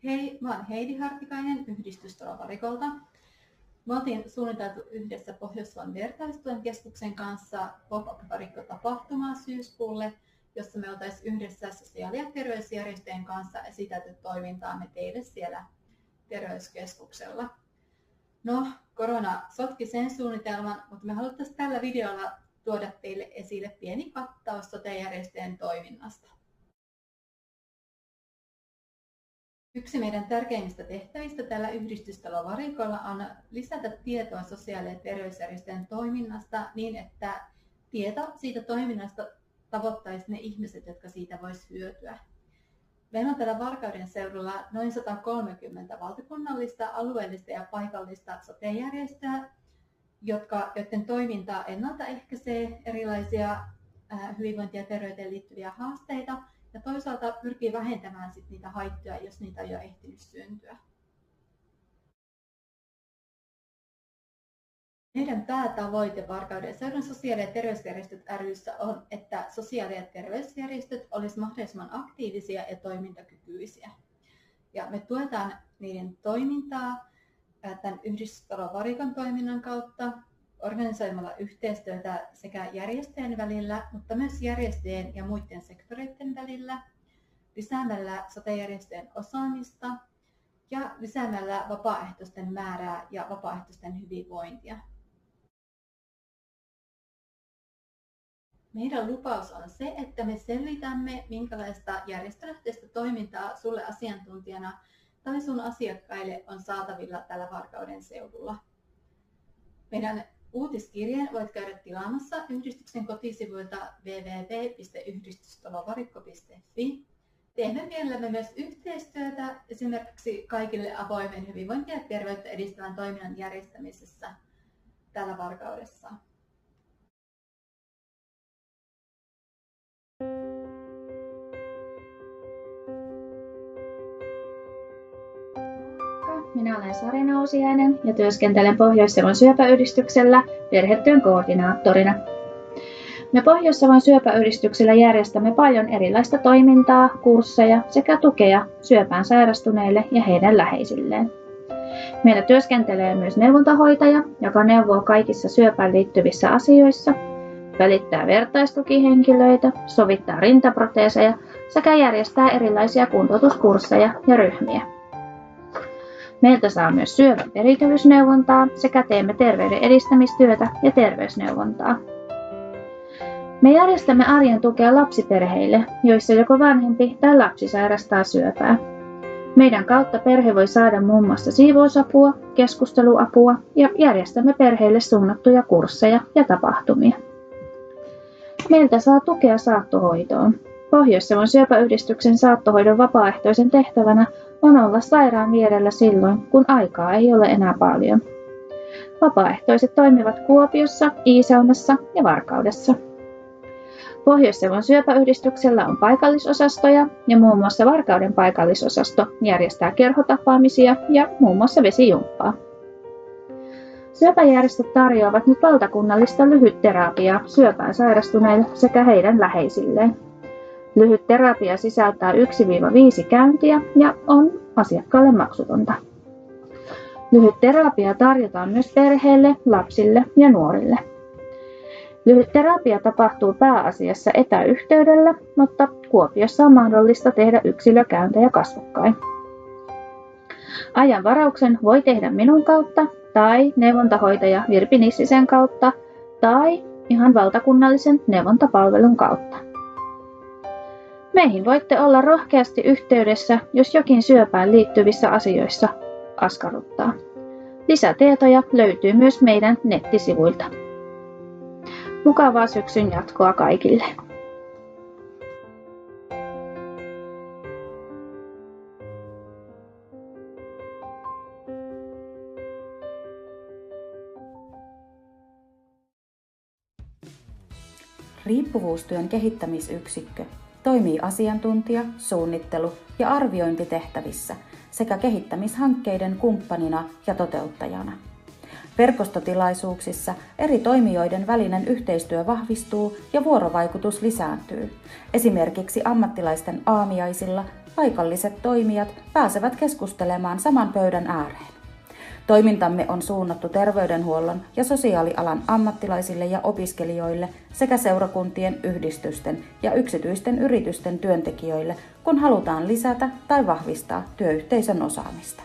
Hei, mä oon Heidi Hartikainen Yhdistystalo Varikolta. Me oltiin suunniteltu yhdessä Pohjois-Savon vertaistuen keskuksen kanssa pop-up-varikko-tapahtumaa syyskuulle, jossa me oltaisiin yhdessä sosiaali- ja terveysjärjestöjen kanssa esitelty toimintaamme teille siellä terveyskeskuksella. No, korona sotki sen suunnitelman, mutta me haluttaisiin tällä videolla tuoda teille esille pieni kattaus sote-järjestöjen toiminnasta. Yksi meidän tärkeimmistä tehtävistä tällä Yhdistystalo Varikolla on lisätä tietoa sosiaali- ja terveysjärjestöjen toiminnasta niin, että tieto siitä toiminnasta tavoittaisi ne ihmiset, jotka siitä voisi hyötyä. Meillä on täällä Varkauden seudulla noin 130 valtakunnallista, alueellista ja paikallista sote-järjestöä, joiden toimintaa ennaltaehkäisee erilaisia hyvinvointiin ja terveyteen liittyviä haasteita ja toisaalta pyrkii vähentämään niitä haittoja, jos niitä on jo ehtinyt syntyä. Meidän päätavoite Varkauden seudun sosiaali- ja terveysjärjestöt ry:ssä on, että sosiaali- ja terveysjärjestöt olisivat mahdollisimman aktiivisia ja toimintakykyisiä. Ja me tuetaan niiden toimintaa tämän Yhdistystalo Varikon toiminnan kautta, organisoimalla yhteistyötä sekä järjestöjen välillä, mutta myös järjestöjen ja muiden sektoreiden välillä, lisäämällä sote-järjestöjen osaamista ja lisäämällä vapaaehtoisten määrää ja vapaaehtoisten hyvinvointia. Meidän lupaus on se, että me selvitämme, minkälaista järjestölähteistä toimintaa sulle asiantuntijana tai sun asiakkaille on saatavilla tällä Varkauden seudulla. Meidän uutiskirjeen voit käydä tilaamassa yhdistyksen kotisivuilta www.yhdistystalovarikko.fi. Teemme mielellämme myös yhteistyötä esimerkiksi kaikille avoimen hyvinvointia ja terveyttä edistävän toiminnan järjestämisessä täällä Varkaudessa. Minä olen Sari Nousiainen ja työskentelen Pohjois-Savon syöpäyhdistyksellä perhetyön koordinaattorina. Me Pohjois-Savon syöpäyhdistyksellä järjestämme paljon erilaista toimintaa, kursseja sekä tukea syöpään sairastuneille ja heidän läheisilleen. Meillä työskentelee myös neuvontahoitaja, joka neuvoo kaikissa syöpään liittyvissä asioissa, välittää vertaistukihenkilöitä, sovittaa rintaproteeseja sekä järjestää erilaisia kuntoutuskursseja ja ryhmiä. Meiltä saa myös syövän eriytyvyysneuvontaa sekä teemme terveyden edistämistyötä ja terveysneuvontaa. Me järjestämme arjen tukea lapsiperheille, joissa joko vanhempi tai lapsi sairastaa syöpää. Meidän kautta perhe voi saada muun muassa siivousapua, keskusteluapua ja järjestämme perheille suunnattuja kursseja ja tapahtumia. Meiltä saa tukea saattohoitoon. Pohjois-Savon syöpäyhdistyksen saattohoidon vapaaehtoisen tehtävänä on olla sairaan vierellä silloin, kun aikaa ei ole enää paljon. Vapaaehtoiset toimivat Kuopiossa, Iisalmessa ja Varkaudessa. Pohjois-Savon syöpäyhdistyksellä on paikallisosastoja ja muun muassa Varkauden paikallisosasto järjestää kerhotapaamisia ja muun muassa vesijumppaa. Syöpäjärjestöt tarjoavat nyt valtakunnallista lyhytterapiaa syöpään sairastuneille sekä heidän läheisilleen. Lyhyt terapia sisältää 1-5 käyntiä ja on asiakkaalle maksutonta. Lyhyt terapia tarjotaan myös perheille, lapsille ja nuorille. Lyhyt terapia tapahtuu pääasiassa etäyhteydellä, mutta Kuopiossa on mahdollista tehdä yksilökäyntejä kasvokkain. Ajan varauksen voi tehdä minun kautta tai neuvontahoitaja Virpi Nissisen kautta tai ihan valtakunnallisen neuvontapalvelun kautta. Meihin voitte olla rohkeasti yhteydessä, jos jokin syöpään liittyvissä asioissa askarruttaa. Lisätietoja löytyy myös meidän nettisivuilta. Mukavaa syksyn jatkoa kaikille! Riippuvuustyön kehittämisyksikkö toimii asiantuntija-, suunnittelu- ja arviointitehtävissä sekä kehittämishankkeiden kumppanina ja toteuttajana. Verkostotilaisuuksissa eri toimijoiden välinen yhteistyö vahvistuu ja vuorovaikutus lisääntyy, esimerkiksi ammattilaisten aamiaisilla paikalliset toimijat pääsevät keskustelemaan saman pöydän ääreen. Toimintamme on suunnattu terveydenhuollon ja sosiaalialan ammattilaisille ja opiskelijoille sekä seurakuntien, yhdistysten ja yksityisten yritysten työntekijöille, kun halutaan lisätä tai vahvistaa työyhteisön osaamista.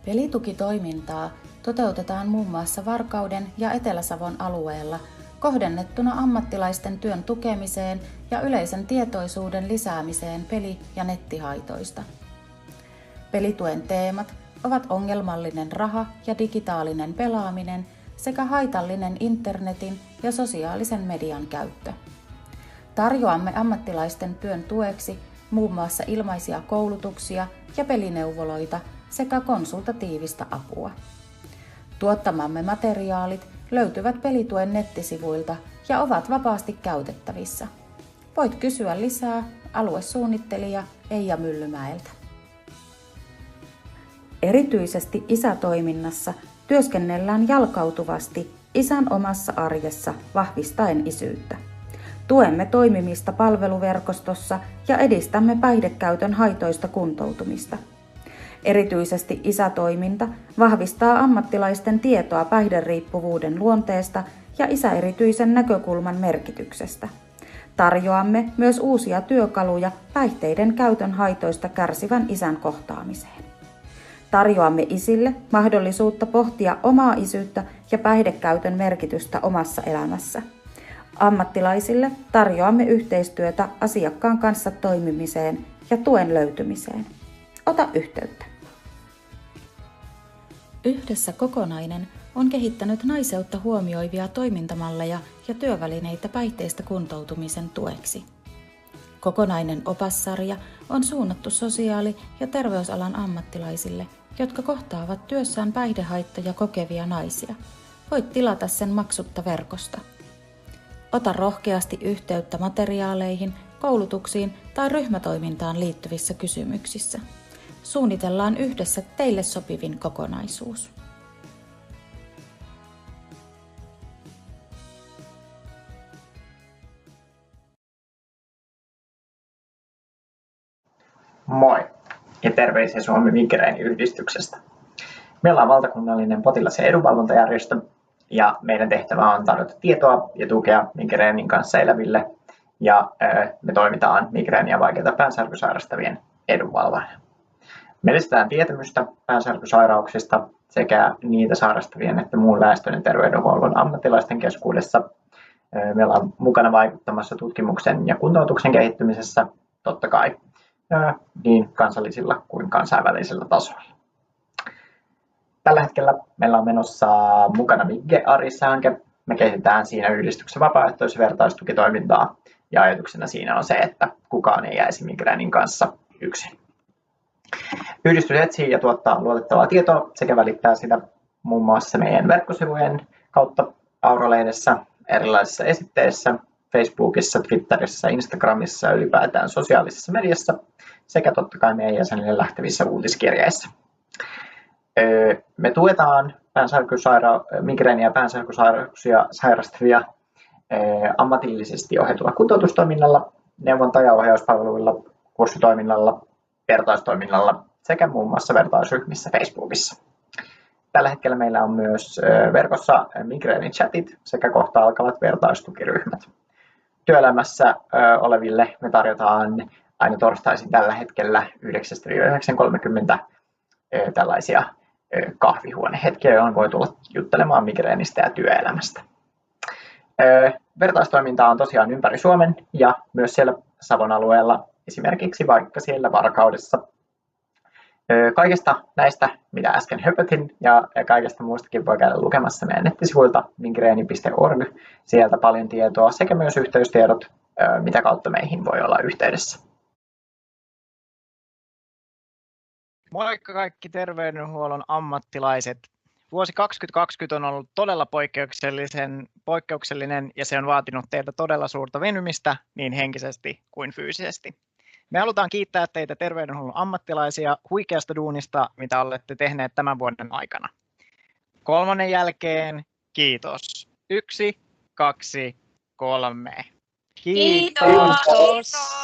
Pelitukitoimintaa toteutetaan muun muassa Varkauden ja Etelä-Savon alueella kohdennettuna ammattilaisten työn tukemiseen ja yleisen tietoisuuden lisäämiseen peli- ja nettihaitoista. Pelituen teemat ovat ongelmallinen raha ja digitaalinen pelaaminen sekä haitallinen internetin ja sosiaalisen median käyttö. Tarjoamme ammattilaisten työn tueksi muun muassa ilmaisia koulutuksia ja pelineuvoloita sekä konsultatiivista apua. Tuottamamme materiaalit löytyvät Pelituen nettisivuilta ja ovat vapaasti käytettävissä. Voit kysyä lisää aluesuunnittelija Eija Myllymäeltä. Erityisesti isätoiminnassa työskennellään jalkautuvasti isän omassa arjessa vahvistaen isyyttä. Tuemme toimimista palveluverkostossa ja edistämme päihdekäytön haitoista kuntoutumista. Erityisesti isätoiminta vahvistaa ammattilaisten tietoa päihderiippuvuuden luonteesta ja isäerityisen näkökulman merkityksestä. Tarjoamme myös uusia työkaluja päihteiden käytön haitoista kärsivän isän kohtaamiseen. Tarjoamme isille mahdollisuutta pohtia omaa isyyttä ja päihdekäytön merkitystä omassa elämässä. Ammattilaisille tarjoamme yhteistyötä asiakkaan kanssa toimimiseen ja tuen löytymiseen. Ota yhteyttä. Yhdessä Kokonainen on kehittänyt naiseutta huomioivia toimintamalleja ja työvälineitä päihteistä kuntoutumisen tueksi. Kokonainen opassarja on suunnattu sosiaali- ja terveysalan ammattilaisille, jotka kohtaavat työssään päihdehaittoja kokevia naisia. Voit tilata sen maksutta verkosta. Ota rohkeasti yhteyttä materiaaleihin, koulutuksiin tai ryhmätoimintaan liittyvissä kysymyksissä. Suunnitellaan yhdessä teille sopivin kokonaisuus. Moi ja terveisiä Suomen Migreeniyhdistyksestä. Meillä on valtakunnallinen potilas- ja edunvalvontajärjestö ja meidän tehtävä on tarjota tietoa ja tukea migreenin kanssa eläville ja me toimitaan migreeniä ja vaikeita päänsärkysairastavien edunvalvojana. Me lisätään tietämystä päänsärkysairauksista sekä niitä sairastavien että muun väestön ja terveydenhuollon ammattilaisten keskuudessa. Meillä on mukana vaikuttamassa tutkimuksen ja kuntoutuksen kehittymisessä, totta kai, niin kansallisilla kuin kansainvälisillä tasoilla. Tällä hetkellä meillä on menossa mukana Migge Arissa-hanke. Me kehitetään siinä yhdistyksen vapaaehtois- ja vertaistukitoimintaa ja ajatuksena siinä on se, että kukaan ei jäisi migreenin kanssa yksin. Yhdistys etsii ja tuottaa luotettavaa tietoa sekä välittää sitä muun muassa meidän verkkosivujen kautta Aura-lehdessä, erilaisissa esitteissä, Facebookissa, Twitterissä, Instagramissa ja ylipäätään sosiaalisessa mediassa sekä totta kai meidän jäsenille lähtevissä uutiskirjeissä. Me tuetaan migreeniä ja päänsärkysairauksia sairastavia ammatillisesti ohjatulla kuntoutustoiminnalla, neuvonta- ja ohjauspalveluilla, kurssitoiminnalla, vertaistoiminnalla sekä muun muassa vertaisryhmissä Facebookissa. Tällä hetkellä meillä on myös verkossa migreenin-chatit sekä kohta alkavat vertaistukiryhmät. Työelämässä oleville me tarjotaan aina torstaisin tällä hetkellä 9-9.30 tällaisia kahvihuonehetkiä, joihin voi tulla juttelemaan migreenistä ja työelämästä. Vertaistoimintaa on tosiaan ympäri Suomen ja myös siellä Savon alueella, esimerkiksi vaikka siellä Varkaudessa. Kaikesta näistä, mitä äsken höpötin, ja kaikesta muustakin voi käydä lukemassa meidän nettisivuilta migreeni.org. Sieltä paljon tietoa sekä myös yhteystiedot, mitä kautta meihin voi olla yhteydessä. Moikka kaikki terveydenhuollon ammattilaiset. Vuosi 2020 on ollut todella poikkeuksellinen ja se on vaatinut teiltä todella suurta venymistä niin henkisesti kuin fyysisesti. Me halutaan kiittää teitä terveydenhuollon ammattilaisia huikeasta duunista, mitä olette tehneet tämän vuoden aikana. 3 jälkeen kiitos. 1, 2, 3. Kiitos!